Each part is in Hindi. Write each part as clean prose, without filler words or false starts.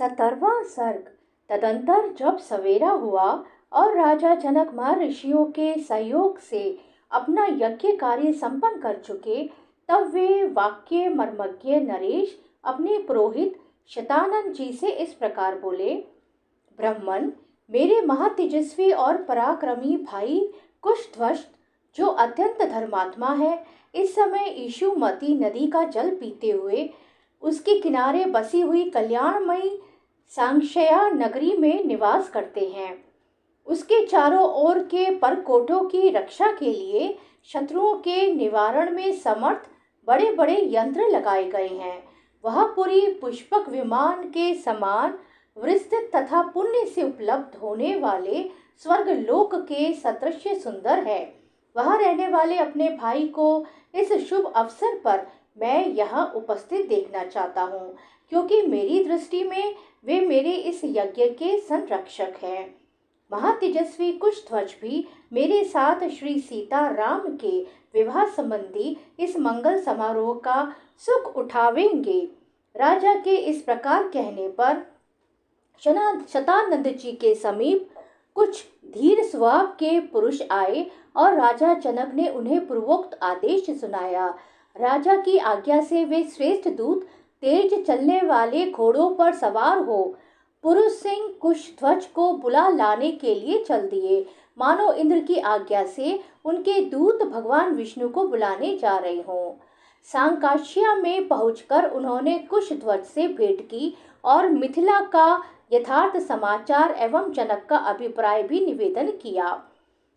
17वां सर्ग। तदंतर जब सवेरा हुआ और राजा जनक महर्षियों के सहयोग से अपना यज्ञ कार्य संपन्न कर चुके, तब वे वाक्य मर्मज्ञ नरेश अपने पुरोहित शतानंद जी से इस प्रकार बोले। ब्राह्मण, मेरे महातेजस्वी और पराक्रमी भाई कुशध्वज, जो अत्यंत धर्मात्मा है, इस समय ईशुमती नदी का जल पीते हुए उसके किनारे बसी हुई कल्याणमयी सांक्षया नगरी में निवास करते हैं। उसके चारों ओर के परकोटों की रक्षा के लिए शत्रुओं के निवारण में समर्थ बड़े बड़े यंत्र लगाए गए हैं। वह पुरी पुष्पक विमान के समान विस्तृत तथा पुण्य से उपलब्ध होने वाले स्वर्ग लोक के सदृश सुंदर है। वहां रहने वाले अपने भाई को इस शुभ अवसर पर मैं यहाँ उपस्थित देखना चाहता हूँ, क्योंकि मेरी दृष्टि में वे मेरे इस यज्ञ के संरक्षक हैं। महातेजस्वी कुशध्वज भी मेरे साथ श्री सीता राम के विवाह संबंधी इस मंगल समारोह का सुख उठावेंगे। राजा के इस प्रकार कहने पर शतानंद जी के समीप कुछ धीर स्वभाव के पुरुष आए और राजा जनक ने उन्हें पूर्वोक्त आदेश सुनाया। राजा की आज्ञा से वे श्रेष्ठ दूत तेज चलने वाले घोड़ों पर सवार हो पुरुष सिंह कुशध्वज को बुला लाने के लिए चल दिए, मानो इंद्र की आज्ञा से उनके दूत भगवान विष्णु को बुलाने जा रहे हों। सांकाशिया में पहुंचकर उन्होंने कुशध्वज से भेंट की और मिथिला का यथार्थ समाचार एवं जनक का अभिप्राय भी निवेदन किया।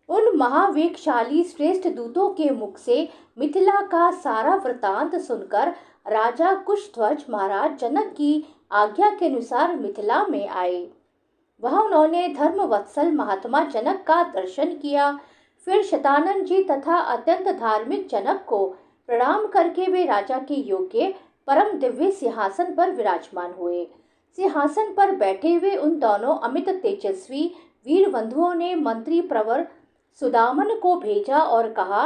उन महावेगशाली श्रेष्ठ दूतों के मुख से मिथिला का सारा वृतांत सुनकर राजा कुशध्वज महाराज जनक की आज्ञा के अनुसार मिथिला में आए। वहां उन्होंने धर्मवत्सल महात्मा जनक का दर्शन किया। फिर शतानंद जी तथा अत्यंत धार्मिक जनक को प्रणाम करके वे राजा के योग्य परम दिव्य सिंहासन पर विराजमान हुए। सिंहासन पर बैठे हुए उन दोनों अमित तेजस्वी वीर बंधुओं ने मंत्री प्रवर सुदामन को भेजा और कहा,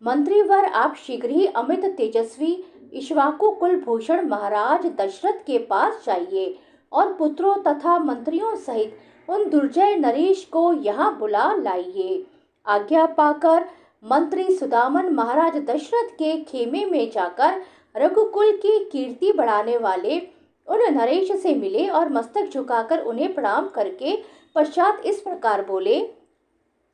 मंत्रीवर, आप शीघ्र ही अमित तेजस्वी इक्ष्वाकु कुलभूषण महाराज दशरथ के पास जाइए और पुत्रों तथा मंत्रियों सहित उन दुर्जय नरेश को यहाँ बुला लाइए। आज्ञा पाकर मंत्री सुदामन महाराज दशरथ के खेमे में जाकर रघुकुल की कीर्ति बढ़ाने वाले उन नरेश से मिले और मस्तक झुकाकर उन्हें प्रणाम करके पश्चात इस प्रकार बोले।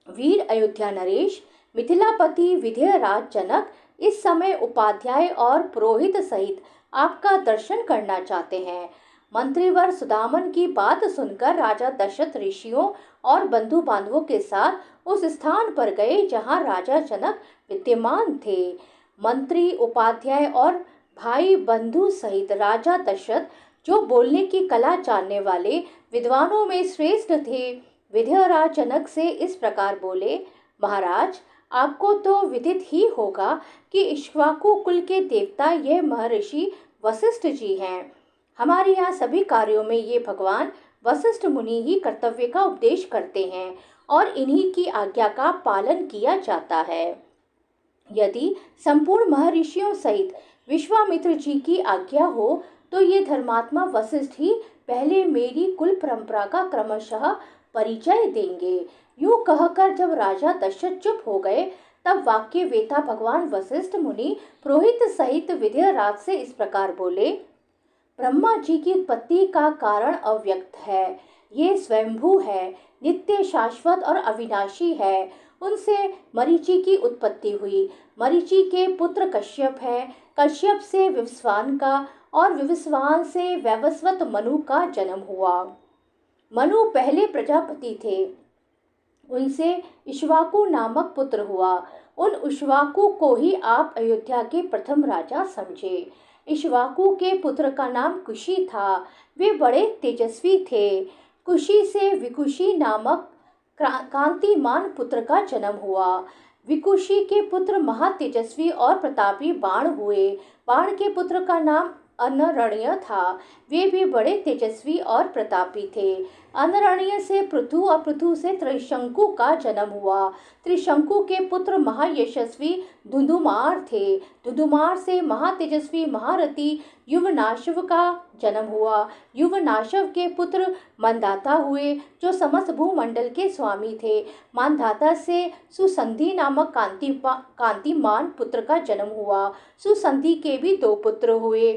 वीर अयोध्या नरेश, मिथिलापति विधेयराज जनक इस समय उपाध्याय और पुरोहित सहित आपका दर्शन करना चाहते हैं। मंत्रीवर सुदामन की बात सुनकर राजा दशरथ ऋषियों और बंधु बांधवों के साथ उस स्थान पर गए जहां राजा जनक विद्यमान थे। मंत्री, उपाध्याय और भाई बंधु सहित राजा दशरथ, जो बोलने की कला जानने वाले विद्वानों में श्रेष्ठ थे, विधेयराज जनक से इस प्रकार बोले। महाराज, आपको तो विदित ही होगा कि इक्ष्वाकु कुल के देवता यह महर्षि वशिष्ठ जी हैं। हमारे यहाँ सभी कार्यों में ये भगवान वशिष्ठ मुनि ही कर्तव्य का उपदेश करते हैं और इन्हीं की आज्ञा का पालन किया जाता है। यदि संपूर्ण महर्षियों सहित विश्वामित्र जी की आज्ञा हो तो ये धर्मात्मा वशिष्ठ ही पहले मेरी कुल परंपरा का क्रमशः परिचय देंगे। यूं कहकर जब राजा दशरथ चुप हो गए, तब वाक्य वेता भगवान वशिष्ठ मुनि पुरोहित सहित विधेयराज से इस प्रकार बोले। ब्रह्मा जी की उत्पत्ति का कारण अव्यक्त है। ये स्वयंभू है, नित्य, शाश्वत और अविनाशी है। उनसे मरीचि की उत्पत्ति हुई। मरीचि के पुत्र कश्यप है। कश्यप से विवस्वान का और विवस्वान से वैवस्वत मनु का जन्म हुआ। मनु पहले प्रजापति थे। उनसे इक्ष्वाकु नामक पुत्र हुआ। उन इक्ष्वाकु को ही आप अयोध्या के प्रथम राजा समझे। इक्ष्वाकु के पुत्र का नाम कुशी था। वे बड़े तेजस्वी थे। कुशी से विकुशी नामक कांतिमान पुत्र का जन्म हुआ। विकुशी के पुत्र महातेजस्वी और प्रतापी बाण हुए। बाण के पुत्र का नाम अनरण्य था। वे भी बड़े तेजस्वी और प्रतापी थे। अनरण्य से पृथु और पृथु से त्रिशंकु का जन्म हुआ। त्रिशंकु के पुत्र महायशस्वी धुंधुमार थे। धुंधुमार से महातेजस्वी महारथी युवनाशव का जन्म हुआ। युवनाशव के पुत्र मंदाता हुए, जो समस्त भूमंडल के स्वामी थे। मानधाता से सुसंधि नामक कांतिमान पुत्र का जन्म हुआ। सुसंधि के भी दो पुत्र हुए,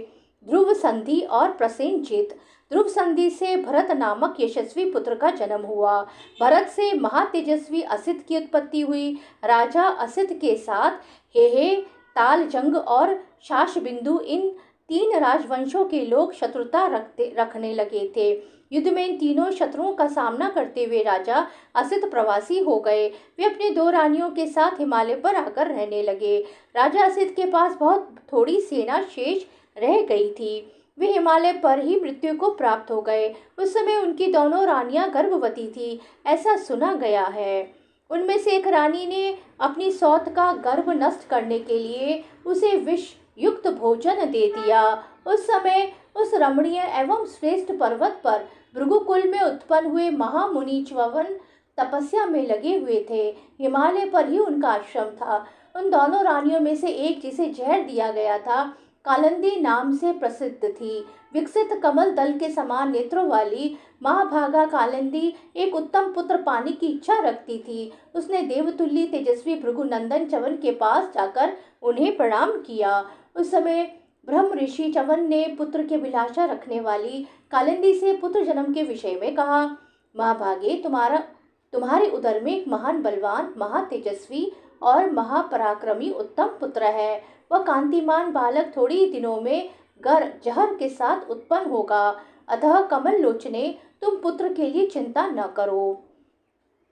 ध्रुव संधि और प्रसेनजित। ध्रुव संधि से भरत नामक यशस्वी पुत्र का जन्म हुआ। भरत से महातेजस्वी असित की उत्पत्ति हुई। राजा असित के साथ हेहे, तालजंग और शाशबिंदु, इन तीन राजवंशों के लोग शत्रुता रखने लगे थे। युद्ध में इन तीनों शत्रुओं का सामना करते हुए राजा असित प्रवासी हो गए। वे अपनी दो रानियों के साथ हिमालय पर आकर रहने लगे। राजा असित के पास बहुत थोड़ी सेना शेष रह गई थी। वे हिमालय पर ही मृत्यु को प्राप्त हो गए। उस समय उनकी दोनों रानियां गर्भवती थी, ऐसा सुना गया है। उनमें से एक रानी ने अपनी सौत का गर्भ नष्ट करने के लिए उसे विष युक्त भोजन दे दिया। उस समय उस रमणीय एवं श्रेष्ठ पर्वत पर भृगुकुल में उत्पन्न हुए महामुनि च्यवन तपस्या में लगे हुए थे। हिमालय पर ही उनका आश्रम था। उन दोनों रानियों में से एक, जिसे जहर दिया गया था, कालिंदी नाम से प्रसिद्ध थी। विकसित कमल दल के समान नेत्रों वाली महाभागा कालिंदी एक उत्तम पुत्र पाने की इच्छा रखती थी। उसने देवतुल्य तेजस्वी भृगुनंदन च्यवन के पास जाकर उन्हें प्रणाम किया। उस समय ब्रह्म ऋषि च्यवन ने पुत्र की अभिलाषा रखने वाली कालिंदी से पुत्र जन्म के विषय में कहा। महाभागे, तुम्हारे उदर में एक महान बलवान, महातेजस्वी और महापराक्रमी उत्तम पुत्र है। वह कांतिमान बालक थोड़ी ही दिनों में जहर के साथ उत्पन्न होगा। अतः कमल लोचने, तुम पुत्र के लिए चिंता न करो।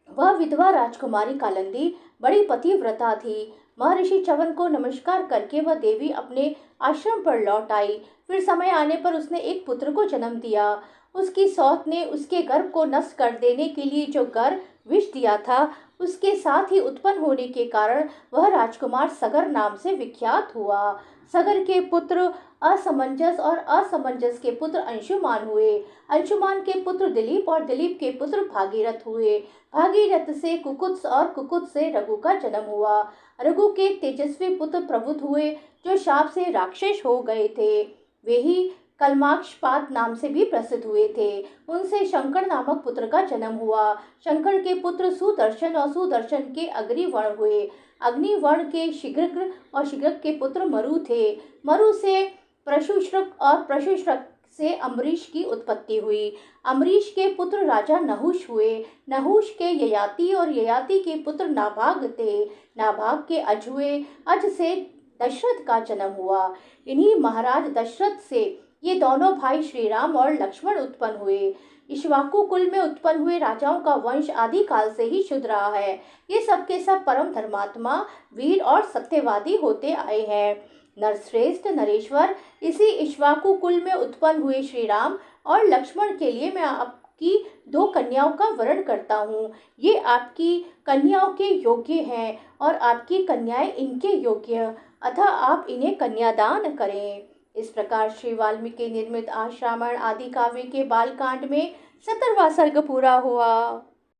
वह विधवा राजकुमारी कालिंदी बड़ी पतिव्रता थी। महर्षि च्यवन को नमस्कार करके वह देवी अपने आश्रम पर लौट आई। फिर समय आने पर उसने एक पुत्र को जन्म दिया। उसकी सौत ने उसके गर्भ को नष्ट कर देने के लिए जो गर्भ विष दिया था, उसके साथ ही उत्पन्न होने के कारण वह राजकुमार सगर नाम से विख्यात हुआ। सगर के पुत्र असमंजस और असमंजस के पुत्र अंशुमान हुए। अंशुमान के पुत्र दिलीप और दिलीप के पुत्र भागीरथ हुए। भागीरथ से कुकुत्स और कुकुत्स से रघु का जन्म हुआ। रघु के तेजस्वी पुत्र प्रबुद्ध हुए, जो शाप से राक्षस हो गए थे। वे ही कल्माक्षपाद नाम से भी प्रसिद्ध हुए थे। उनसे शंकर नामक पुत्र का जन्म हुआ। शंकर के पुत्र सुदर्शन और सुदर्शन के अग्निवर्ण हुए। अग्निवर्ण के शीघ्रक और शीघ्रक के पुत्र मरु थे। मरु से प्रशुश्रक और प्रशुश्रक से अम्बरीश की उत्पत्ति हुई। अम्बरीश के पुत्र राजा नहुष हुए। नहुष के ययाति और ययाति के पुत्र नाभाग थे। नाभाग के अज हुए। अज से दशरथ का जन्म हुआ। इन्हीं महाराज दशरथ से ये दोनों भाई श्री राम और लक्ष्मण उत्पन्न हुए। इक्ष्वाकु कुल में उत्पन्न हुए राजाओं का वंश आदि काल से ही शुद्ध रहा है। ये सब के सब परम धर्मात्मा, वीर और सत्यवादी होते आए हैं। नरश्रेष्ठ नरेश्वर, इसी इक्ष्वाकु कुल में उत्पन्न हुए श्री राम और लक्ष्मण के लिए मैं आपकी दो कन्याओं का वरण करता हूँ। ये आपकी कन्याओं के योग्य हैं और आपकी कन्याएं इनके योग्य, अतः आप इन्हें कन्यादान करें। इस प्रकार श्री वाल्मीकि निर्मित आश्रामण आदि काव्य के बालकांड में 17वां सर्ग पूरा हुआ।